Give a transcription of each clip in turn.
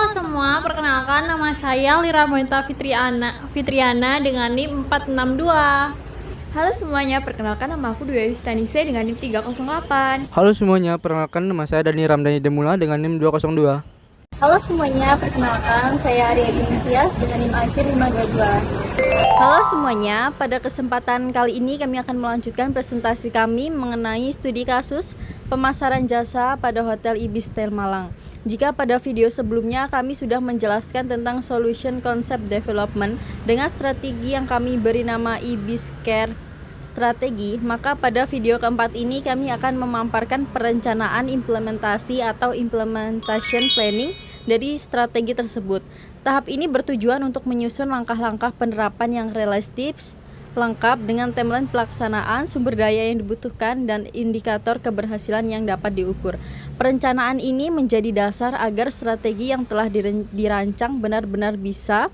semua, perkenalkan nama saya Lira Mointa Fitriana dengan NIM 462. Halo semuanya, perkenalkan nama aku Dwi Stanise dengan NIM 308. Halo semuanya, perkenalkan nama saya Dani Ramdhani Demula dengan NIM 202. Halo semuanya, perkenalkan saya Arya Tias dengan NIM akhir 522. Halo semuanya, pada kesempatan kali ini kami akan melanjutkan presentasi kami mengenai studi kasus pemasaran jasa pada Hotel Ibis Style Malang. Jika pada video sebelumnya kami sudah menjelaskan tentang solution concept development dengan strategi yang kami beri nama Ibis Care strategi, maka pada video keempat ini kami akan memaparkan perencanaan implementasi atau implementation planning dari strategi tersebut. Tahap ini bertujuan untuk menyusun langkah-langkah penerapan yang realistis, lengkap dengan timeline pelaksanaan, sumber daya yang dibutuhkan, dan indikator keberhasilan yang dapat diukur. Perencanaan ini menjadi dasar agar strategi yang telah dirancang benar-benar bisa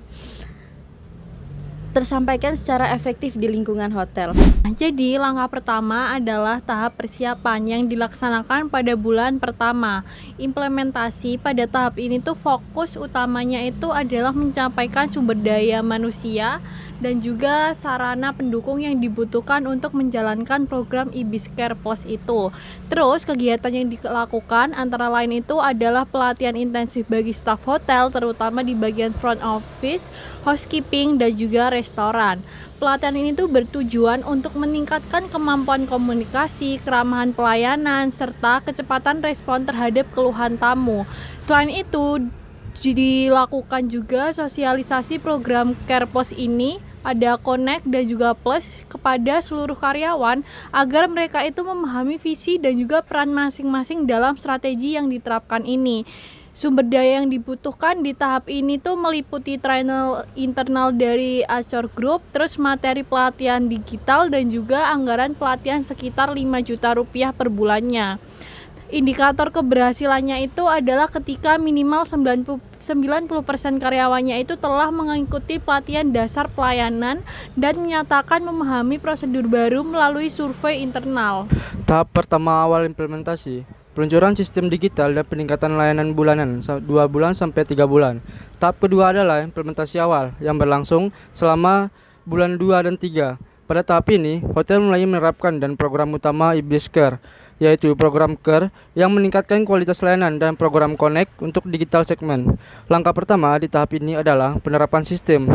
tersampaikan secara efektif di lingkungan hotel. Jadi langkah pertama adalah tahap persiapan yang dilaksanakan pada bulan pertama. Implementasi pada tahap ini tuh fokus utamanya itu adalah mencapai sumber daya manusia dan juga sarana pendukung yang dibutuhkan untuk menjalankan program Ibis Care Plus itu. Terus kegiatan yang dilakukan antara lain itu adalah pelatihan intensif bagi staf hotel, terutama di bagian front office, housekeeping, dan juga restoran. Pelatihan ini tuh bertujuan untuk meningkatkan kemampuan komunikasi, keramahan pelayanan, serta kecepatan respon terhadap keluhan tamu. Selain itu, dilakukan juga sosialisasi program Care Plus ini, ada Connect dan juga Plus kepada seluruh karyawan agar mereka itu memahami visi dan juga peran masing-masing dalam strategi yang diterapkan ini. Sumber daya yang dibutuhkan di tahap ini tuh meliputi trainer internal dari Azure Group, terus materi pelatihan digital dan juga anggaran pelatihan sekitar 5 juta rupiah per bulannya. Indikator keberhasilannya itu adalah ketika minimal 90% karyawannya itu telah mengikuti pelatihan dasar pelayanan dan menyatakan memahami prosedur baru melalui survei internal. Tahap pertama awal implementasi, peluncuran sistem digital dan peningkatan layanan bulanan 2 bulan sampai 3 bulan. Tahap kedua adalah implementasi awal yang berlangsung selama bulan 2 dan 3. Pada tahap ini, hotel mulai menerapkan dan program utama Ibis Care, yaitu program Care yang meningkatkan kualitas layanan dan program Connect untuk digital segmen. Langkah pertama di tahap ini adalah penerapan sistem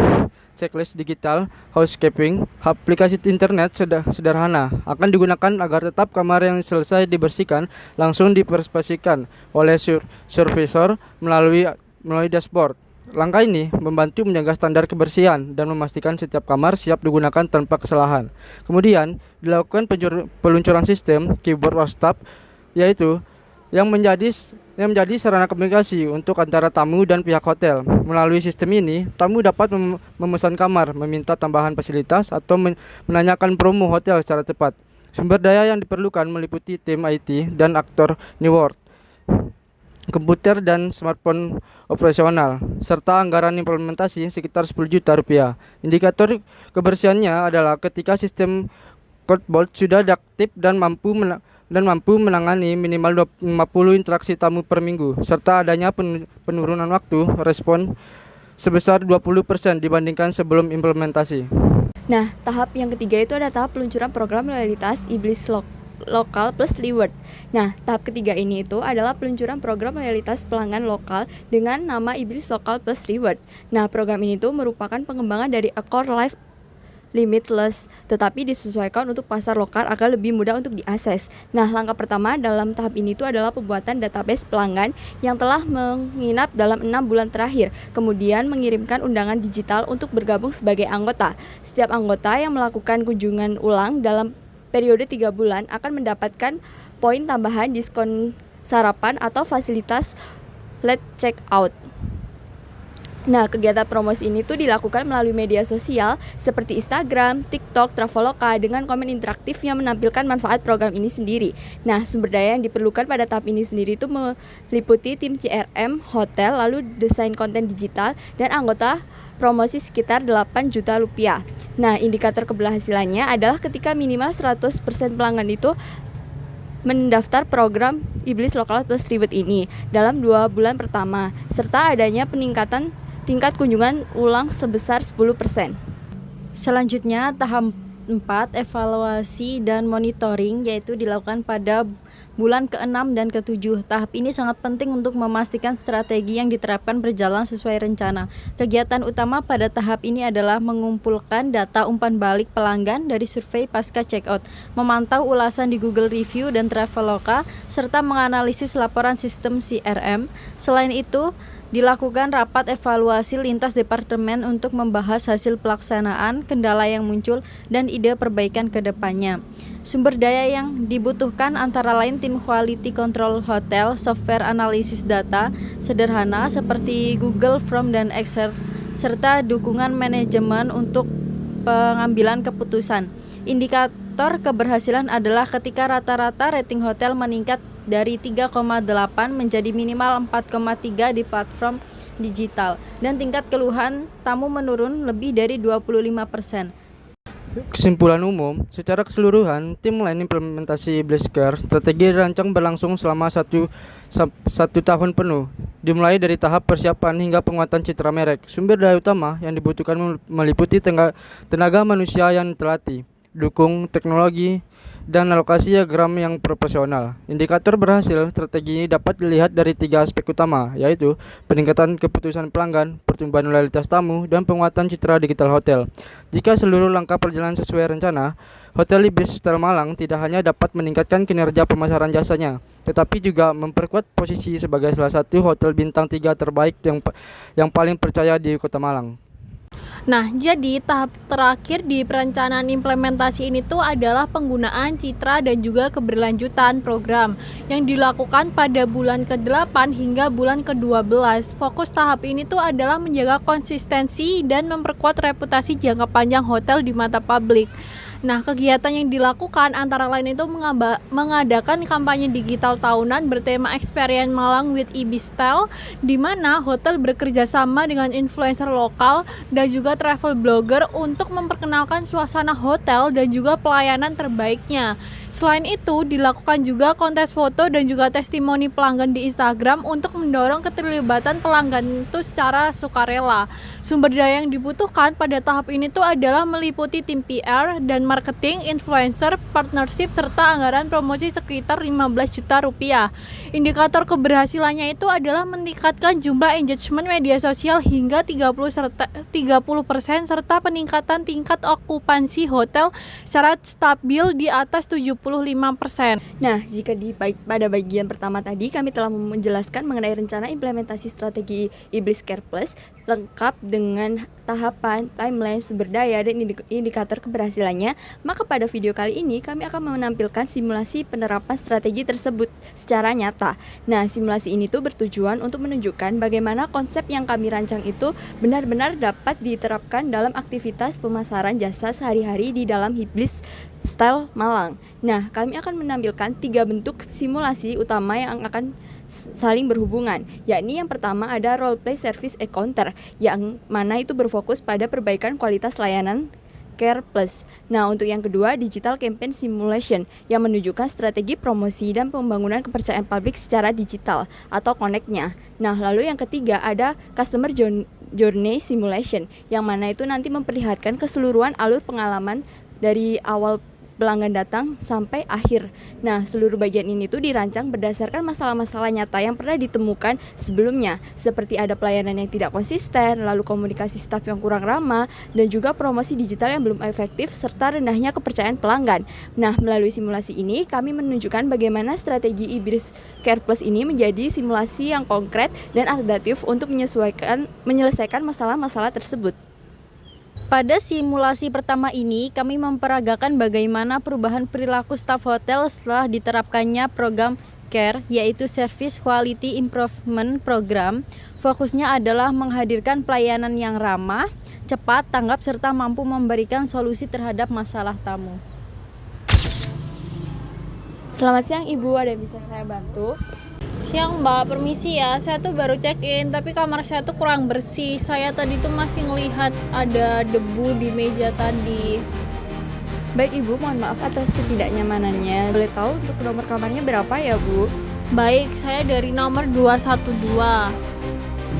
checklist digital, housekeeping, aplikasi internet sederhana akan digunakan agar tetap kamar yang selesai dibersihkan langsung dipersepsikan oleh supervisor melalui dashboard. Langkah ini membantu menjaga standar kebersihan dan memastikan setiap kamar siap digunakan tanpa kesalahan. Kemudian dilakukan peluncuran sistem keyboard WhatsApp, yaitu yang menjadi sarana komunikasi untuk antara tamu dan pihak hotel. Melalui sistem ini, tamu dapat memesan kamar, meminta tambahan fasilitas, atau menanyakan promo hotel secara tepat. Sumber daya yang diperlukan meliputi tim IT dan aktor network, komputer dan smartphone operasional, serta anggaran implementasi sekitar 10 juta rupiah. Indikator kebersihannya adalah ketika sistem codeboard sudah aktif dan mampu menangani minimal 50 interaksi tamu per minggu, serta adanya penurunan waktu respon sebesar 20% dibandingkan sebelum implementasi. Nah, tahap yang ketiga itu ada tahap peluncuran program loyalitas Ibis Lokal Plus Reward. Nah, tahap ketiga ini itu adalah peluncuran program loyalitas pelanggan lokal dengan nama Ibis Lokal Plus Reward. Nah, program ini tuh merupakan pengembangan dari Accor Life Limitless, tetapi disesuaikan untuk pasar lokal agar lebih mudah untuk diakses. Nah, langkah pertama dalam tahap ini itu adalah pembuatan database pelanggan yang telah menginap dalam 6 bulan terakhir, kemudian mengirimkan undangan digital untuk bergabung sebagai anggota. Setiap anggota yang melakukan kunjungan ulang dalam periode 3 bulan akan mendapatkan poin tambahan diskon sarapan atau fasilitas late check out. Nah, kegiatan promosi ini tuh dilakukan melalui media sosial seperti Instagram, TikTok, Traveloka dengan komen interaktif yang menampilkan manfaat program ini sendiri. Nah, sumber daya yang diperlukan pada tahap ini sendiri itu meliputi tim CRM, hotel, lalu desain konten digital, dan anggota promosi sekitar 8 juta rupiah. Nah, indikator keberhasilannya adalah ketika minimal 100% pelanggan itu mendaftar program Iblis Lokal Plus Reward ini dalam 2 bulan pertama, serta adanya peningkatan tingkat kunjungan ulang sebesar 10%. Selanjutnya, tahap 4, evaluasi dan monitoring, yaitu dilakukan pada bulan ke-6 dan ke-7. Tahap ini sangat penting untuk memastikan strategi yang diterapkan berjalan sesuai rencana. Kegiatan utama pada tahap ini adalah mengumpulkan data umpan balik pelanggan dari survei pasca checkout, memantau ulasan di Google Review dan Traveloka, serta menganalisis laporan sistem CRM. Selain itu, dilakukan rapat evaluasi lintas departemen untuk membahas hasil pelaksanaan, kendala yang muncul, dan ide perbaikan ke depannya. Sumber daya yang dibutuhkan antara lain tim quality control hotel, software analisis data sederhana seperti Google Form dan Excel, serta dukungan manajemen untuk pengambilan keputusan. Indikator keberhasilan adalah ketika rata-rata rating hotel meningkat dari 3,8 menjadi minimal 4,3 di platform digital, dan tingkat keluhan tamu menurun lebih dari 25%. Kesimpulan umum, secara keseluruhan, tim lain implementasi Iblis Care strategi dirancang berlangsung selama satu tahun penuh, dimulai dari tahap persiapan hingga penguatan citra merek. Sumber daya utama yang dibutuhkan meliputi tenaga manusia yang terlatih, dukung teknologi, dan alokasi diagram yang proporsional. Indikator berhasil strategi ini dapat dilihat dari 3 aspek utama, yaitu peningkatan keputusan pelanggan, pertumbuhan loyalitas tamu, dan penguatan citra digital hotel. Jika seluruh langkah berjalan sesuai rencana, Hotel Ibis Style Malang tidak hanya dapat meningkatkan kinerja pemasaran jasanya, tetapi juga memperkuat posisi sebagai salah satu hotel bintang 3 terbaik yang paling percaya di Kota Malang. Nah, jadi tahap terakhir di perencanaan implementasi ini tuh adalah penggunaan citra dan juga keberlanjutan program yang dilakukan pada bulan ke-8 hingga bulan ke-12. Fokus tahap ini tuh adalah menjaga konsistensi dan memperkuat reputasi jangka panjang hotel di mata publik. Nah, kegiatan yang dilakukan antara lain itu mengadakan kampanye digital tahunan bertema Experience Malang with Ibis Style, di mana hotel bekerja sama dengan influencer lokal dan juga travel blogger untuk memperkenalkan suasana hotel dan juga pelayanan terbaiknya. Selain itu, dilakukan juga kontes foto dan juga testimoni pelanggan di Instagram untuk mendorong keterlibatan pelanggan itu secara sukarela. Sumber daya yang dibutuhkan pada tahap ini tuh adalah meliputi tim PR dan marketing, influencer, partnership, serta anggaran promosi sekitar 15 juta rupiah. Indikator keberhasilannya itu adalah meningkatkan jumlah engagement media sosial hingga 30% serta peningkatan tingkat okupansi hotel secara stabil di atas 75%. Nah, jika pada bagian pertama tadi kami telah menjelaskan mengenai rencana implementasi strategi Iblis Care Plus lengkap dengan tahapan, timeline, sumber daya, dan indikator keberhasilannya, maka pada video kali ini kami akan menampilkan simulasi penerapan strategi tersebut secara nyata. Nah, simulasi ini tuh bertujuan untuk menunjukkan bagaimana konsep yang kami rancang itu benar-benar dapat diterapkan dalam aktivitas pemasaran jasa sehari-hari di dalam Iblis Style Malang. Nah, kami akan menampilkan 3 bentuk simulasi utama yang akan saling berhubungan, yakni yang pertama ada role play service encounter, yang mana itu berfokus pada perbaikan kualitas layanan Care Plus. Nah, untuk yang kedua, digital campaign simulation, yang menunjukkan strategi promosi dan pembangunan kepercayaan publik secara digital atau connect-nya. Nah, lalu yang ketiga ada customer journey simulation, yang mana itu nanti memperlihatkan keseluruhan alur pengalaman dari awal pelanggan datang sampai akhir. Nah, seluruh bagian ini tuh dirancang berdasarkan masalah-masalah nyata yang pernah ditemukan sebelumnya, seperti ada pelayanan yang tidak konsisten, lalu komunikasi staf yang kurang ramah, dan juga promosi digital yang belum efektif, serta rendahnya kepercayaan pelanggan. Nah, melalui simulasi ini, kami menunjukkan bagaimana strategi Iblis Care Plus ini menjadi simulasi yang konkret dan adaptif untuk menyelesaikan masalah-masalah tersebut. Pada simulasi pertama ini, kami memperagakan bagaimana perubahan perilaku staf hotel setelah diterapkannya program CARE, yaitu Service Quality Improvement Program. Fokusnya adalah menghadirkan pelayanan yang ramah, cepat, tanggap, serta mampu memberikan solusi terhadap masalah tamu. Selamat siang Ibu, ada yang bisa saya bantu? Siang Mbak, permisi ya, saya tuh baru check-in tapi kamar saya tuh kurang bersih. Saya tadi tuh masih ngelihat ada debu di meja tadi. Baik Ibu, mohon maaf atas ketidaknyamanannya. Boleh tahu untuk nomor kamarnya berapa ya Bu? Baik, saya dari nomor 212.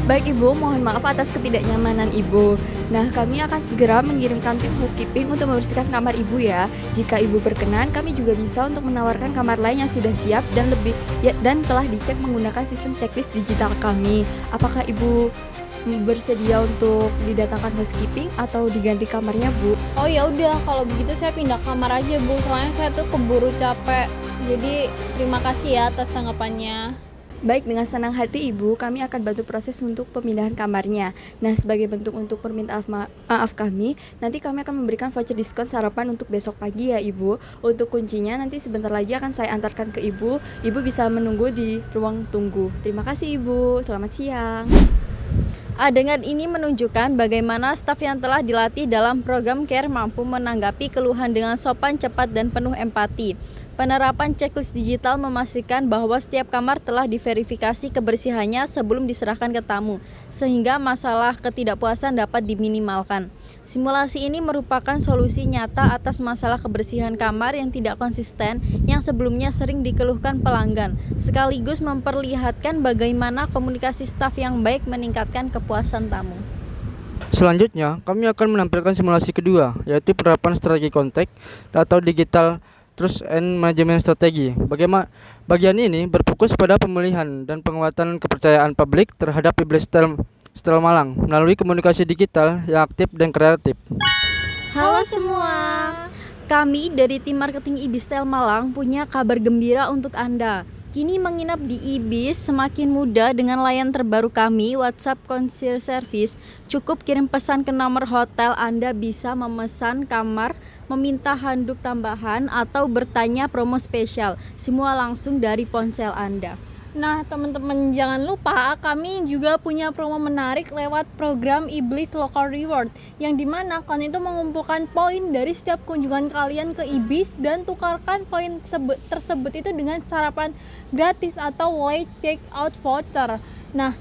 Baik Ibu, mohon maaf atas ketidaknyamanan Ibu. Nah, kami akan segera mengirimkan tim housekeeping untuk membersihkan kamar Ibu ya. Jika Ibu berkenan, kami juga bisa untuk menawarkan kamar lain yang sudah siap dan telah dicek menggunakan sistem checklist digital kami. Apakah Ibu bersedia untuk didatangkan housekeeping atau diganti kamarnya Bu? Oh ya udah, kalau begitu saya pindah kamar aja Bu, soalnya saya tuh keburu capek. Jadi terima kasih ya atas tanggapannya. Baik, dengan senang hati Ibu, kami akan bantu proses untuk pemindahan kamarnya. Nah, sebagai bentuk untuk permintaan maaf kami, nanti kami akan memberikan voucher diskon sarapan untuk besok pagi ya Ibu. Untuk kuncinya nanti sebentar lagi akan saya antarkan ke Ibu. Ibu bisa menunggu di ruang tunggu. Terima kasih Ibu, selamat siang. Adegan ini menunjukkan bagaimana staf yang telah dilatih dalam program CARE mampu menanggapi keluhan dengan sopan, cepat, dan penuh empati. Penerapan checklist digital memastikan bahwa setiap kamar telah diverifikasi kebersihannya sebelum diserahkan ke tamu, sehingga masalah ketidakpuasan dapat diminimalkan. Simulasi ini merupakan solusi nyata atas masalah kebersihan kamar yang tidak konsisten yang sebelumnya sering dikeluhkan pelanggan, sekaligus memperlihatkan bagaimana komunikasi staf yang baik meningkatkan kepuasan tamu. Selanjutnya, kami akan menampilkan simulasi kedua, yaitu penerapan strategi kontak atau digital Trust and Management Strategi. Bagian ini berfokus pada pemulihan dan penguatan kepercayaan publik terhadap Iblis Style Malang melalui komunikasi digital yang aktif dan kreatif. Halo semua, kami dari tim marketing Ibis Style Malang punya kabar gembira untuk Anda. Kini menginap di Ibis semakin mudah dengan layanan terbaru kami, WhatsApp Concierge Service. Cukup kirim pesan ke nomor hotel, Anda bisa memesan kamar, meminta handuk tambahan, atau bertanya promo spesial. Semua langsung dari ponsel Anda. Nah teman-teman jangan lupa kami juga punya promo menarik lewat program Iblis Local Reward, yang dimana kalian itu mengumpulkan poin dari setiap kunjungan kalian ke Ibis dan tukarkan poin tersebut itu dengan sarapan gratis atau late check out voucher. Nah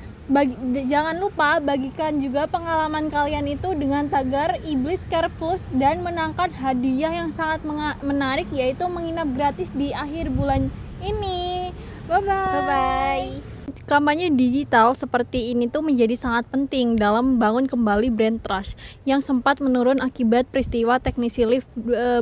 jangan lupa bagikan juga pengalaman kalian itu dengan tagar Iblis Care Plus dan menangkan hadiah yang sangat menarik, yaitu menginap gratis di akhir bulan ini. Bye-bye. Kampanye digital seperti ini tuh menjadi sangat penting dalam membangun kembali brand trust yang sempat menurun akibat peristiwa teknisi lift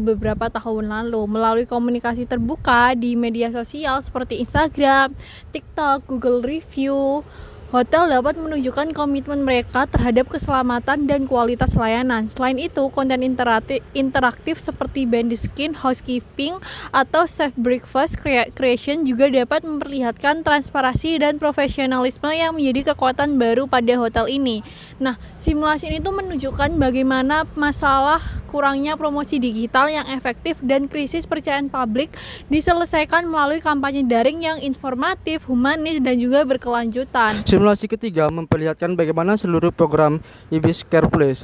beberapa tahun lalu. Melalui komunikasi terbuka di media sosial seperti Instagram, TikTok, Google Review, hotel dapat menunjukkan komitmen mereka terhadap keselamatan dan kualitas layanan. Selain itu, konten interaktif seperti Behind the Skin, housekeeping, atau safe breakfast creation juga dapat memperlihatkan transparansi dan profesionalisme yang menjadi kekuatan baru pada hotel ini. Nah, simulasi ini tuh menunjukkan bagaimana masalah kurangnya promosi digital yang efektif dan krisis percayaan publik diselesaikan melalui kampanye daring yang informatif, humanis, dan juga berkelanjutan. Simulasi ketiga memperlihatkan bagaimana seluruh program Ibis Care Plus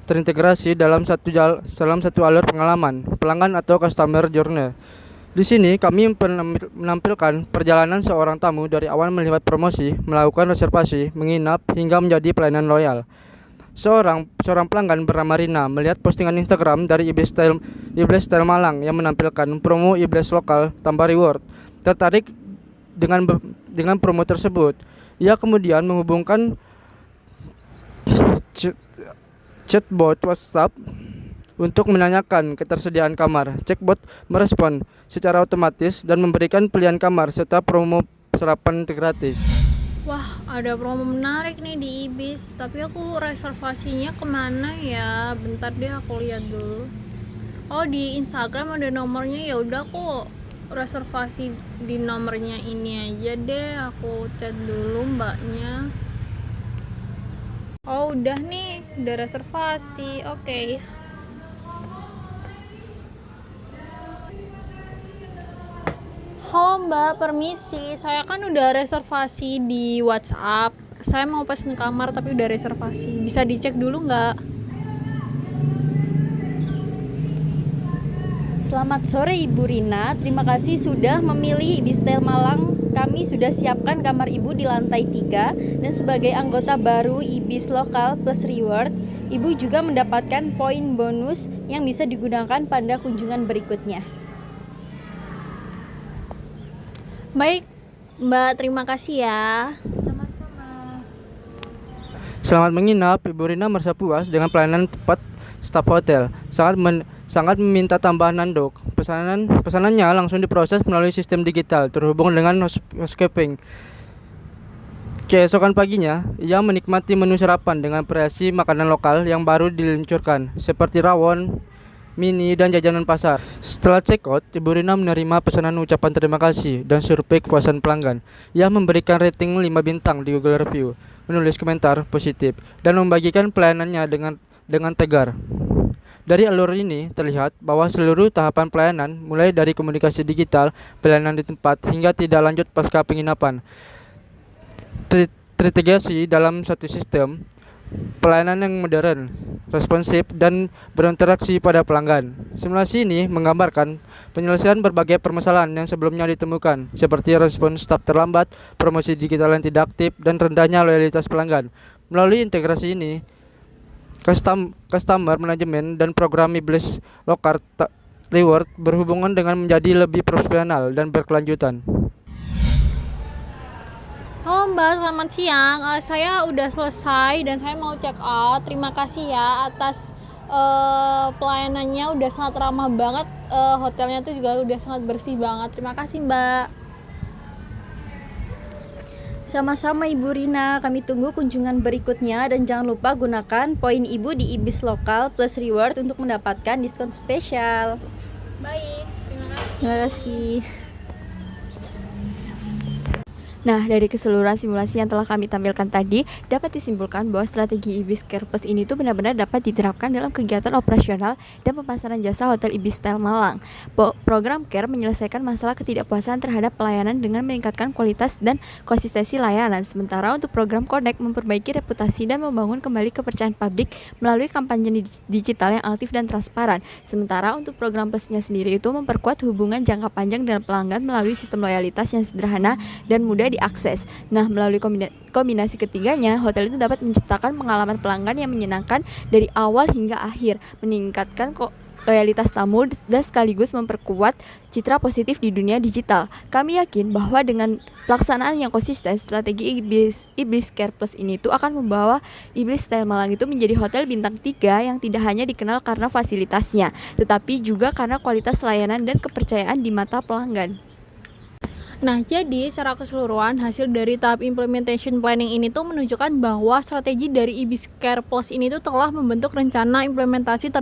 terintegrasi dalam satu alur pengalaman pelanggan atau customer journey. Di sini kami menampilkan perjalanan seorang tamu dari awal melihat promosi, melakukan reservasi, menginap, hingga menjadi pelayanan loyal. Seorang pelanggan bernama Rina melihat postingan Instagram dari Iblis Style Malang yang menampilkan promo Iblis lokal tambah reward. Tertarik dengan promo tersebut, ia kemudian menghubungkan chatbot WhatsApp untuk menanyakan ketersediaan kamar. Chatbot merespon secara otomatis dan memberikan pilihan kamar serta promo sarapan gratis. Wah, ada promo menarik nih di Ibis, tapi aku reservasinya kemana ya? Bentar deh, aku lihat dulu. Oh, di Instagram ada nomornya. Ya udah, aku reservasi di nomornya ini aja deh. Aku chat dulu mbaknya. Oh, udah nih, udah reservasi. Oke. Halo mbak, permisi. Saya kan udah reservasi di WhatsApp. Saya mau pesen kamar tapi udah reservasi. Bisa dicek dulu nggak? Selamat sore Ibu Rina, terima kasih sudah memilih Ibis Style Malang kami sudah siapkan kamar ibu di lantai 3 dan sebagai anggota baru IBIS Lokal Plus Reward, ibu juga mendapatkan poin bonus yang bisa digunakan pada kunjungan berikutnya. Baik, Mbak, terima kasih ya. Selamat menginap, Ibu Rina merasa puas dengan pelayanan tepat staf hotel. Sangat meminta tambahan handuk. Pesanannya langsung diproses melalui sistem digital terhubung dengan housekeeping. Keesokan paginya, ia menikmati menu sarapan dengan variasi makanan lokal yang baru diluncurkan, seperti rawon, mini, dan jajanan pasar. Setelah check out, Ibu Rina menerima pesanan ucapan terima kasih dan survei kepuasan pelanggan. Ia memberikan rating 5 bintang di Google Review, menulis komentar positif, dan membagikan pelayanannya dengan tegar. Dari alur ini terlihat bahwa seluruh tahapan pelayanan, mulai dari komunikasi digital, pelayanan di tempat, hingga tidak lanjut pasca penginapan, terintegrasi dalam satu sistem pelayanan yang modern, responsif, dan berinteraksi pada pelanggan. Simulasi ini menggambarkan penyelesaian berbagai permasalahan yang sebelumnya ditemukan, seperti respon staf terlambat, promosi digital yang tidak aktif, dan rendahnya loyalitas pelanggan. Melalui integrasi ini, customer management dan program IBIS Lokal Reward berhubungan dengan menjadi lebih profesional dan berkelanjutan. Halo Mbak, selamat siang. Saya udah selesai dan saya mau check out. Terima kasih ya atas pelayanannya, udah sangat ramah banget. Hotelnya tuh juga udah sangat bersih banget. Terima kasih Mbak. Sama-sama Ibu Rina, kami tunggu kunjungan berikutnya dan jangan lupa gunakan poin Ibu di IBIS Lokal Plus Reward untuk mendapatkan diskon spesial. Baik, terima kasih. Terima kasih. Nah, dari keseluruhan simulasi yang telah kami tampilkan tadi, dapat disimpulkan bahwa strategi IBIS Care Plus ini tuh benar-benar dapat diterapkan dalam kegiatan operasional dan pemasaran jasa Hotel IBIS Style Malang. Program Care menyelesaikan masalah ketidakpuasan terhadap pelayanan dengan meningkatkan kualitas dan konsistensi layanan. Sementara untuk program Connect memperbaiki reputasi dan membangun kembali kepercayaan publik melalui kampanye digital yang aktif dan transparan. Sementara untuk program Plusnya sendiri itu memperkuat hubungan jangka panjang dengan pelanggan melalui sistem loyalitas yang sederhana dan mudah diakses. Nah, melalui kombinasi ketiganya, hotel itu dapat menciptakan pengalaman pelanggan yang menyenangkan dari awal hingga akhir, meningkatkan loyalitas tamu dan sekaligus memperkuat citra positif di dunia digital. Kami yakin bahwa dengan pelaksanaan yang konsisten, strategi IBIS Care Plus ini tuh akan membawa IBIS Style Malang itu menjadi hotel bintang 3 yang tidak hanya dikenal karena fasilitasnya, tetapi juga karena kualitas layanan dan kepercayaan di mata pelanggan. Nah, jadi secara keseluruhan hasil dari tahap implementation planning ini tuh menunjukkan bahwa strategi dari IBIS Care Plus ini tuh telah membentuk rencana implementasi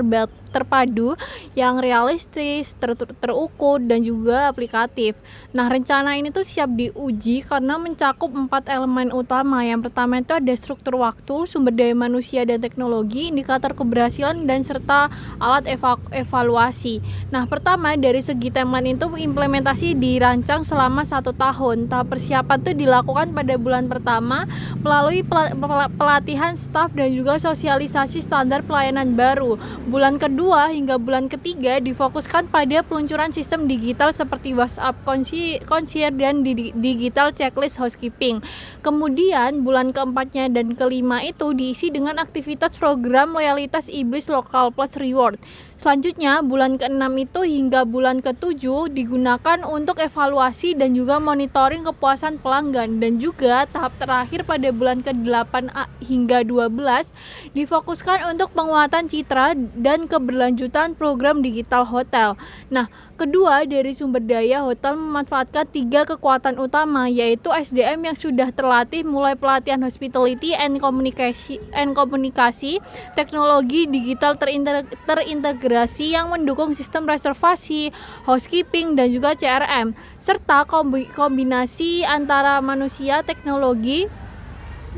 terpadu yang realistis, terukur, dan juga aplikatif. Nah, rencana ini tuh siap diuji karena mencakup 4 elemen utama. Yang pertama itu ada struktur waktu, sumber daya manusia dan teknologi, indikator keberhasilan, dan serta alat evaluasi. Nah, pertama dari segi timeline itu implementasi dirancang selama 1 tahun. Tahap persiapan itu dilakukan pada bulan pertama melalui pelatihan staf dan juga sosialisasi standar pelayanan baru. Bulan kedua hingga bulan ketiga difokuskan pada peluncuran sistem digital seperti WhatsApp concierge dan digital checklist housekeeping. Kemudian bulan keempatnya dan kelima itu diisi dengan aktivitas program loyalitas IBIS Lokal Plus Reward. Selanjutnya bulan ke-6 itu hingga bulan ke-7 digunakan untuk evaluasi dan juga monitoring kepuasan pelanggan, dan juga tahap terakhir pada bulan ke-8 hingga 12 difokuskan untuk penguatan citra dan keberlanjutan program digital hotel. Nah, kedua dari sumber daya hotel memanfaatkan 3 kekuatan utama, yaitu SDM yang sudah terlatih mulai pelatihan hospitality and komunikasi, teknologi digital terintegrasi yang mendukung sistem reservasi, housekeeping, dan juga CRM, serta kombinasi antara manusia, teknologi,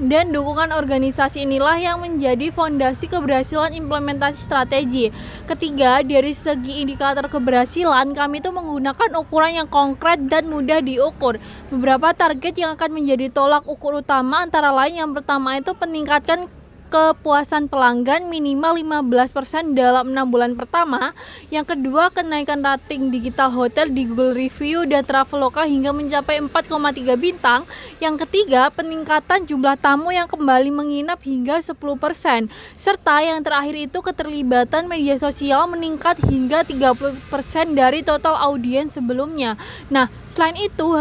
dan dukungan organisasi inilah yang menjadi fondasi keberhasilan implementasi strategi. Ketiga, dari segi indikator keberhasilan, kami itu menggunakan ukuran yang konkret dan mudah diukur. Beberapa target yang akan menjadi tolak ukur utama antara lain yang pertama itu kepuasan pelanggan minimal 15% dalam 6 bulan pertama. Yang kedua, kenaikan rating digital hotel di Google Review dan Traveloka hingga mencapai 4,3 bintang. Yang ketiga, peningkatan jumlah tamu yang kembali menginap hingga 10%. Serta yang terakhir itu keterlibatan media sosial meningkat hingga 30% dari total audiens sebelumnya. Nah, selain itu,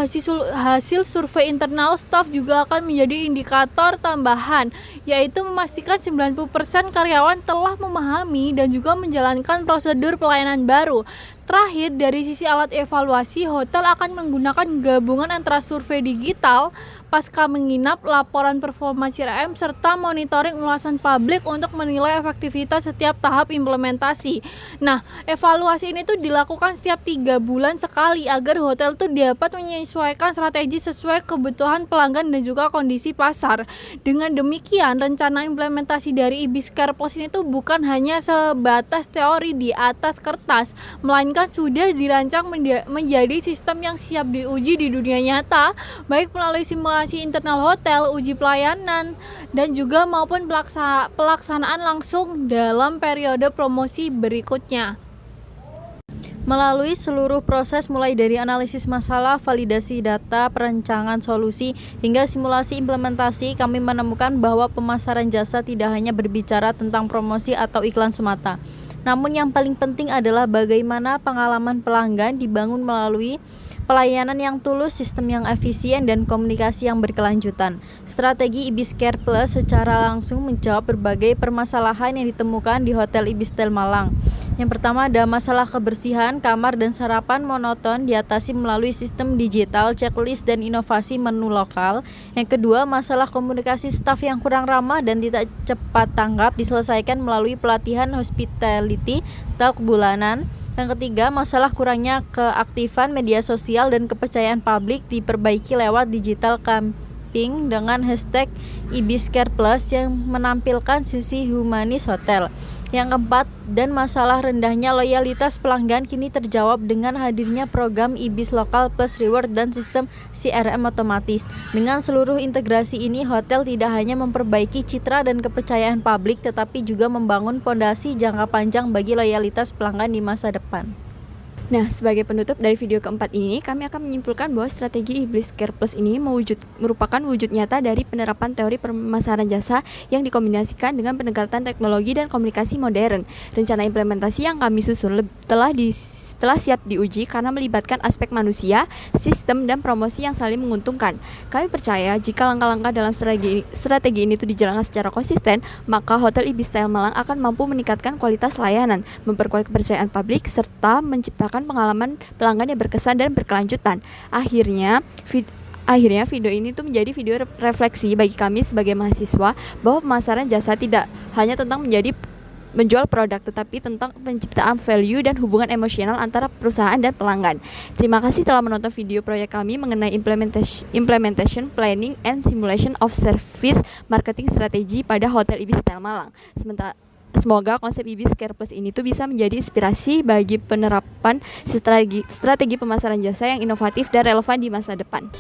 hasil survei internal staff juga akan menjadi indikator tambahan, yaitu memastikan 90% karyawan telah memahami dan juga menjalankan prosedur pelayanan baru. Terakhir, dari sisi alat evaluasi, hotel akan menggunakan gabungan antara survei digital, pasca menginap, laporan performa CRM, serta monitoring ulasan publik untuk menilai efektivitas setiap tahap implementasi. Nah, evaluasi ini tuh dilakukan setiap 3 bulan sekali agar hotel tuh dapat menyesuaikan strategi sesuai kebutuhan pelanggan dan juga kondisi pasar. Dengan demikian, rencana implementasi dari Ibis Care Plus ini tuh bukan hanya sebatas teori di atas kertas, melainkan sudah dirancang menjadi sistem yang siap diuji di dunia nyata, baik melalui simulasi internal hotel, uji pelayanan, dan juga maupun pelaksanaan langsung dalam periode promosi berikutnya. Melalui seluruh proses mulai dari analisis masalah, validasi data, perencanaan solusi, hingga simulasi implementasi, kami menemukan bahwa pemasaran jasa tidak hanya berbicara tentang promosi atau iklan semata. Namun yang paling penting adalah bagaimana pengalaman pelanggan dibangun melalui pelayanan yang tulus, sistem yang efisien, dan komunikasi yang berkelanjutan. Strategi Ibis Care Plus secara langsung menjawab berbagai permasalahan yang ditemukan di Hotel Ibis Tel Malang. Yang pertama ada masalah kebersihan, kamar dan sarapan monoton diatasi melalui sistem digital, checklist, dan inovasi menu lokal. Yang kedua, masalah komunikasi staf yang kurang ramah dan tidak cepat tanggap diselesaikan melalui pelatihan hospitality talk bulanan. Yang ketiga, masalah kurangnya keaktifan media sosial dan kepercayaan publik diperbaiki lewat digital campaign dengan hashtag Ibis Care Plus yang menampilkan sisi humanis hotel. Yang keempat, dan masalah rendahnya loyalitas pelanggan kini terjawab dengan hadirnya program Ibis Lokal Plus Reward dan sistem CRM otomatis. Dengan seluruh integrasi ini, hotel tidak hanya memperbaiki citra dan kepercayaan publik, tetapi juga membangun fondasi jangka panjang bagi loyalitas pelanggan di masa depan. Nah, sebagai penutup dari video keempat ini, kami akan menyimpulkan bahwa strategi Ibis Care Plus ini merupakan wujud nyata dari penerapan teori pemasaran jasa yang dikombinasikan dengan pendekatan teknologi dan komunikasi modern. Rencana implementasi yang kami susun telah siap diuji karena melibatkan aspek manusia, sistem, dan promosi yang saling menguntungkan. Kami percaya jika langkah-langkah dalam strategi ini itu dijalankan secara konsisten, maka Hotel Ibis Tel Malang akan mampu meningkatkan kualitas layanan, memperkuat kepercayaan publik, serta menciptakan pengalaman pelanggan yang berkesan dan berkelanjutan. Akhirnya video ini tuh menjadi video refleksi bagi kami sebagai mahasiswa bahwa pemasaran jasa tidak hanya tentang menjual produk, tetapi tentang penciptaan value dan hubungan emosional antara perusahaan dan pelanggan. Terima kasih telah menonton video proyek kami mengenai implementation, planning, and simulation of service marketing strategy pada Hotel Ibis Tel Malang. Semoga konsep Ibis Care Plus ini tuh bisa menjadi inspirasi bagi penerapan strategi pemasaran jasa yang inovatif dan relevan di masa depan.